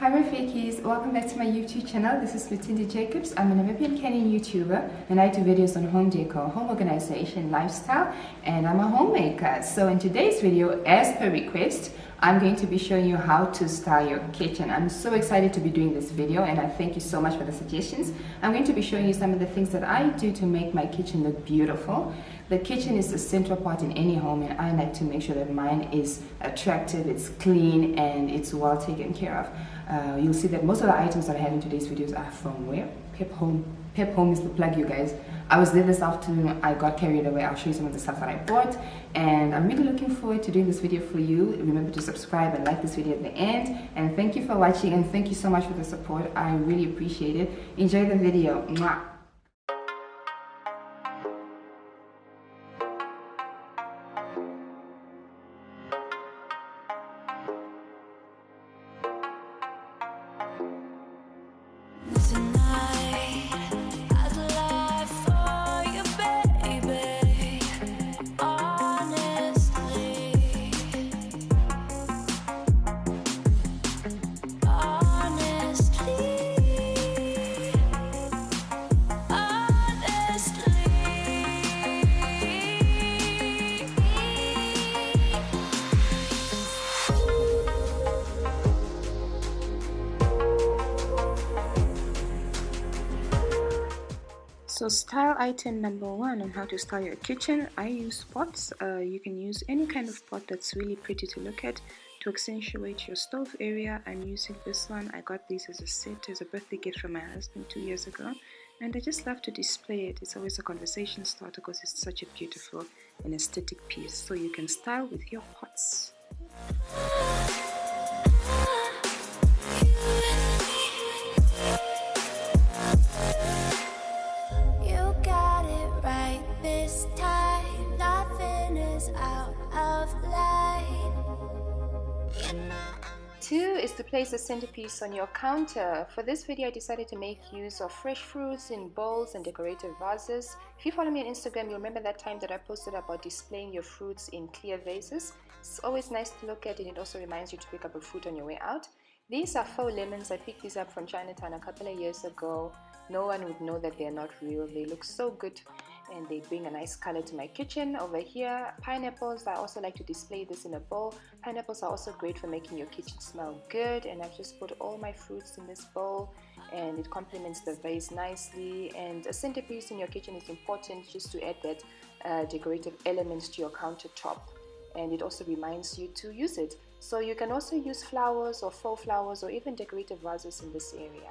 Hi rafikis, welcome back to my YouTube channel. This is Lutinda Jacobs. I'm a Namibian Kenyan YouTuber and I do videos on home decor, home organization, lifestyle, and I'm a homemaker. So in today's video, as per request, I'm going to be showing you how to style your kitchen. I'm so excited to be doing this video and I thank you so much for the suggestions. I'm going to be showing you some of the things that I do to make my kitchen look beautiful. The kitchen is the central part in any home and I like to make sure that mine is attractive, it's clean, and it's well taken care of. You'll see that most of the items that I have in today's videos are from where? Pep Home. Pep Home is the plug, you guys. I was there this afternoon, I got carried away. I'll show you some of the stuff that I bought and I'm really looking forward to doing this video for you. Remember to subscribe and like this video at the end, and thank you for watching and thank you so much for the support. I really appreciate it. Enjoy the video. Mwah. So style item number one on how to style your kitchen. I use pots. You can use any kind of pot that's really pretty to look at to accentuate your stove area. I'm using this one. I got these as a set as a birthday gift from my husband 2 years ago, and I just love to display it. It's always a conversation starter because it's such a beautiful and aesthetic piece. So you can style with your pots. Two is to place the centerpiece on your counter. For this video, I decided to make use of fresh fruits in bowls and decorative vases. If you follow me on Instagram, you'll remember that time that I posted about displaying your fruits in clear vases. It's always nice to look at and it also reminds you to pick up a fruit on your way out. These are faux lemons. I picked these up from Chinatown a couple of years ago. No one would know that they're not real. They look so good and they bring a nice color to my kitchen. Over here, pineapples. I also like to display this in a bowl. Pineapples are also great for making your kitchen smell good, and I've just put all my fruits in this bowl and it complements the vase nicely. And a centerpiece in your kitchen is important just to add that decorative elements to your countertop, and it also reminds you to use it. So you can also use flowers or faux flowers or even decorative vases in this area.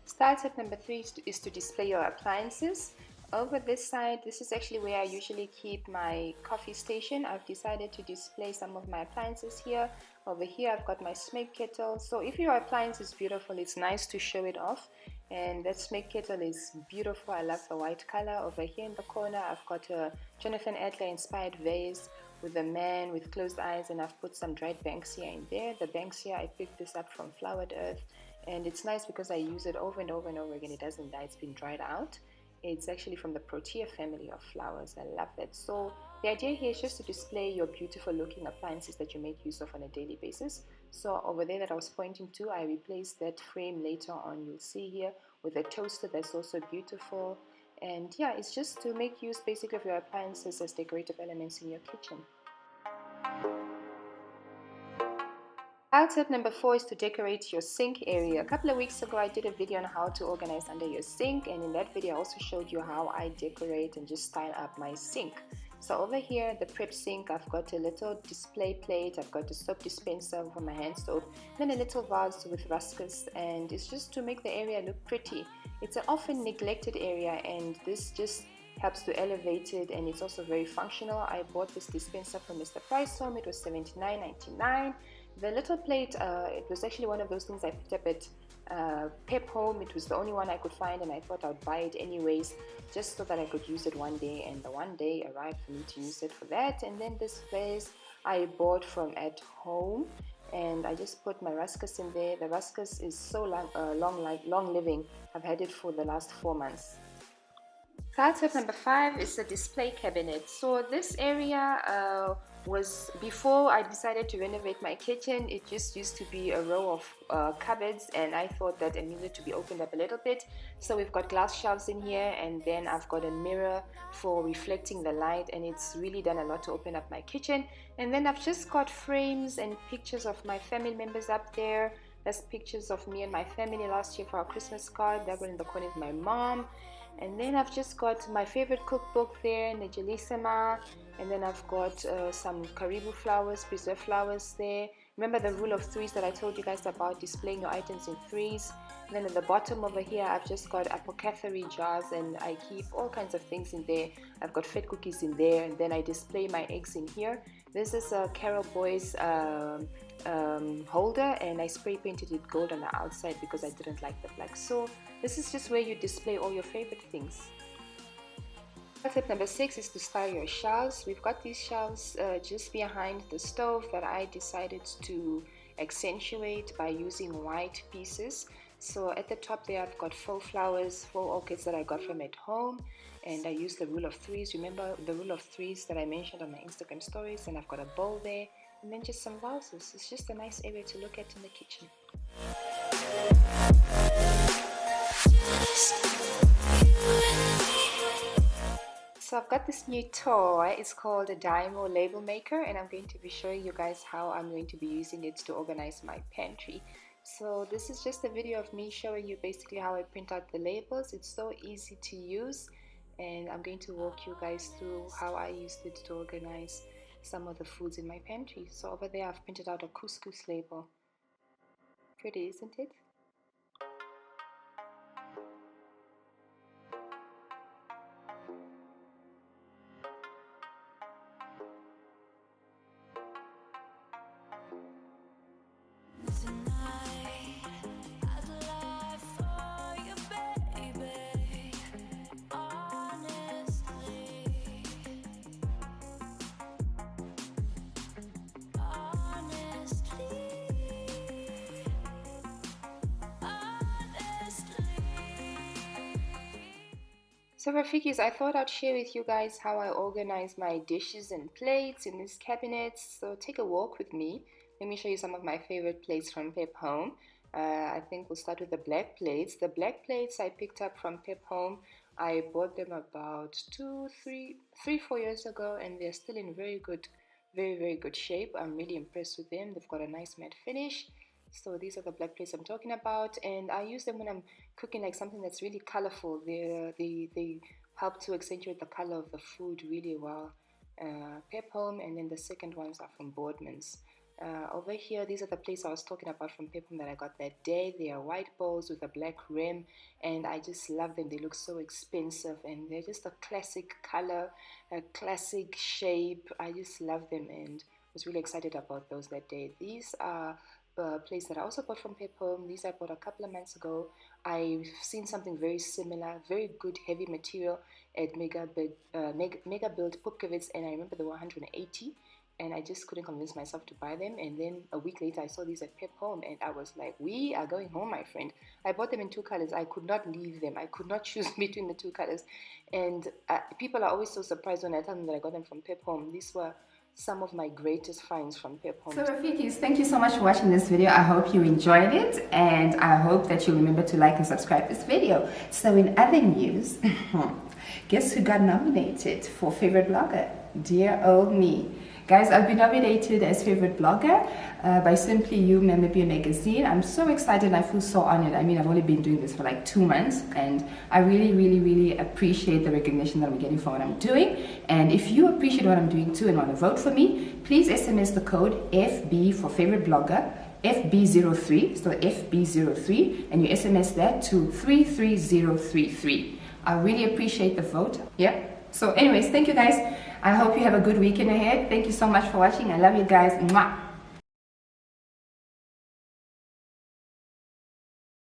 Style tip number three is to display your appliances. Over this side, this is actually where I usually keep my coffee station. I've decided to display some of my appliances here. Over here, I've got my smeg kettle. So if your appliance is beautiful, it's nice to show it off. And that smeg kettle is beautiful. I love the white color. Over here in the corner, I've got a Jonathan Adler inspired vase with a man with closed eyes, and I've put some dried banksia in there. The banksia, I picked this up from Flowered Earth, and it's nice because I use it over and over and over again. It doesn't die, it's been dried out. It's actually from the Protea family of flowers. I love that. So the idea here is just to display your beautiful looking appliances that you make use of on a daily basis. So over there that I was pointing to, I replaced that frame later on. You'll see here with a toaster that's also beautiful. And yeah, it's just to make use basically of your appliances as decorative elements in your kitchen. Style tip number four is to decorate your sink area. A couple of weeks ago I did a video on how to organize under your sink, and in that video I also showed you how I decorate and just style up my sink. So over here, the prep sink, I've got a little display plate, I've got a soap dispenser for my hand soap, then a little vase with ruscus, and it's just to make the area look pretty. It's an often neglected area and this just helps to elevate it, and it's also very functional. I bought this dispenser from Mr. Price Home. It was $79.99. The little plate, it was actually one of those things I picked up at Pep Home. It was the only one I could find and I thought I'd buy it anyways just so that I could use it one day, and the one day arrived for me to use it for that. And then this vase I bought from at home and I just put my ruscus in there. The ruscus is so long living. I've had it for the last 4 months. Style tip number 5 is the display cabinet. So this area was before I decided to renovate my kitchen. It just used to be a row of cupboards, and I thought that it needed to be opened up a little bit. So we've got glass shelves in here, and then I've got a mirror for reflecting the light, and it's really done a lot to open up my kitchen. And then I've just got frames and pictures of my family members up there. That's pictures of me and my family last year for our Christmas card. That one in the corner is my mom. And then I've just got my favorite cookbook there in the Jelissima. And then I've got some Caribou flowers, preserved flowers there. Remember the rule of threes that I told you guys about, displaying your items in threes. And then at the bottom over here, I've just got apothecary jars, and I keep all kinds of things in there. I've got fat cookies in there, and then I display my eggs in here. This is a Carol Boys holder, and I spray painted it gold on the outside because I didn't like the black. So this is just where you display all your favorite things. Tip number 6 is to style your shelves. We've got these shelves just behind the stove that I decided to accentuate by using white pieces. So at the top there I've got faux flowers, faux orchids that I got from at home, and I use the rule of threes. Remember the rule of threes that I mentioned on my Instagram stories, and I've got a bowl there, and then just some vases. It's just a nice area to look at in the kitchen. So I've got this new toy. It's called a Dymo label maker, and I'm going to be showing you guys how I'm going to be using it to organize my pantry. So this is just a video of me showing you basically how I print out the labels. It's so easy to use, and I'm going to walk you guys through how I used it to organize some of the foods in my pantry. So over there I've printed out a couscous label. Pretty, isn't it? So rafikis, I thought I'd share with you guys how I organize my dishes and plates in these cabinets. So take a walk with me. Let me show you some of my favorite plates from Pep Home. I think we'll start with the black plates. The black plates I picked up from Pep Home. I bought them about 4 years ago, and they're still in very good shape. I'm really impressed with them. They've got a nice matte finish. So these are the black plates I'm talking about, and I use them when I'm cooking like something that's really colorful. They help to accentuate the color of the food really well. Pep Home, and then the second ones are from Boardman's. Over here, these are the plates I was talking about from Pep Home that I got that day. They are white bowls with a black rim, and I just love them. They look so expensive, and they're just a classic color, a classic shape. I just love them, and was really excited about those that day. These are plates that I also bought from Pep Home. These I bought a couple of months ago. I've seen something very similar, very good heavy material at Mega Build Pupkewitz, and I remember they were 180, and I just couldn't convince myself to buy them. And then a week later I saw these at Pep Home, and I was like, we are going home, my friend. I bought them in 2 colors. I could not leave them. I could not choose between the 2 colors, and people are always so surprised when I tell them that I got them from Pep Home. These were some of my greatest finds from Pep Home. So rafikis, thank you so much for watching this video. I hope you enjoyed it, and I hope that you remember to like and subscribe this video. So in other news, guess who got nominated for favorite blogger? Dear old me. Guys, I've been nominated as favorite blogger by Simply You Namibia magazine. I'm so excited and I feel so honored. I mean, I've only been doing this for like 2 months, and I really appreciate the recognition that I'm getting for what I'm doing. And if you appreciate what I'm doing too and want to vote for me, please SMS the code FB for favorite blogger, FB03, so FB03, and you SMS that to 33033. I really appreciate the vote. Yeah. So anyways, thank you guys. I hope you have a good weekend ahead. Thank you so much for watching. I love you guys. Mwah.